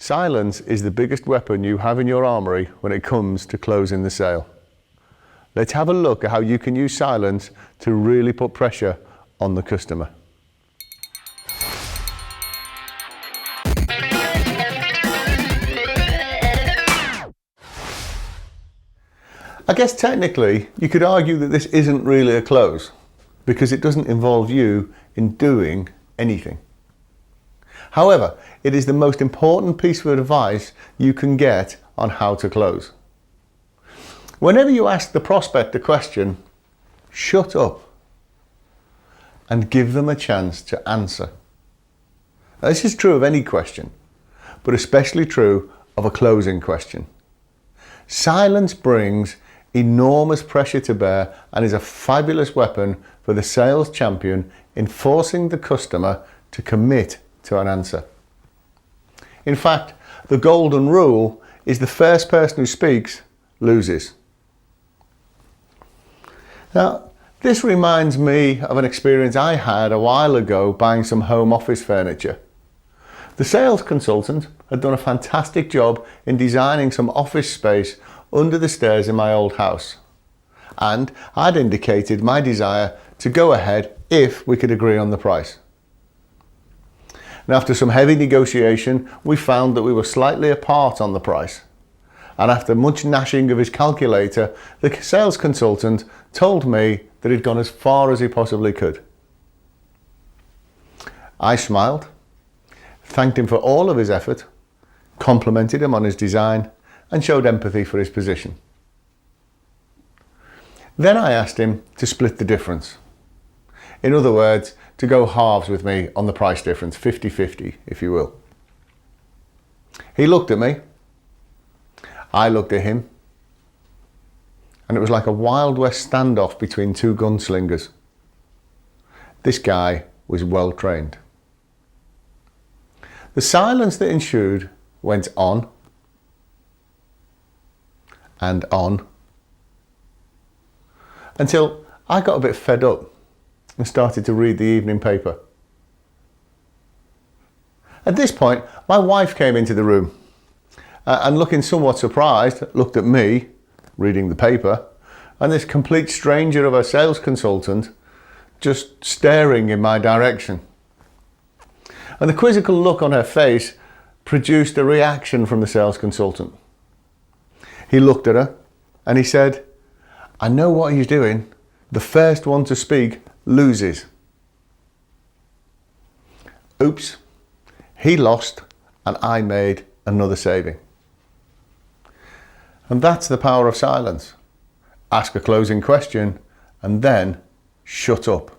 Silence is the biggest weapon you have in your armoury when it comes to closing the sale. Let's have a look at how you can use silence to really put pressure on the customer. I guess technically you could argue that this isn't really a close because it doesn't involve you in doing anything. However, it is the most important piece of advice you can get on how to close. Whenever you ask the prospect a question, shut up and give them a chance to answer. Now, this is true of any question, but especially true of a closing question. Silence brings enormous pressure to bear and is a fabulous weapon for the sales champion in forcing the customer to commit to an answer. In fact, the golden rule is the first person who speaks loses. Now, this reminds me of an experience I had a while ago buying some home office furniture. The sales consultant had done a fantastic job in designing some office space under the stairs in my old house, and I'd indicated my desire to go ahead if we could agree on the price. And after some heavy negotiation, we found that we were slightly apart on the price. And after much gnashing of his calculator, the sales consultant told me that he'd gone as far as he possibly could. I smiled, thanked him for all of his effort, complimented him on his design, and showed empathy for his position. Then I asked him to split the difference. In other words, to go halves with me on the price difference, 50-50, if you will. He looked at me, I looked at him, and it was like a Wild West standoff between two gunslingers. This guy was well trained. The silence that ensued went on and on until I got a bit fed up and started to read the evening paper. At this point, my wife came into the room and, looking somewhat surprised, looked at me reading the paper and this complete stranger of a sales consultant just staring in my direction. And the quizzical look on her face produced a reaction from the sales consultant. He looked at her and he said, "I know what he's doing. The first one to speak loses." Oops, he lost and I made another saving. And that's the power of silence. Ask a closing question and then shut up.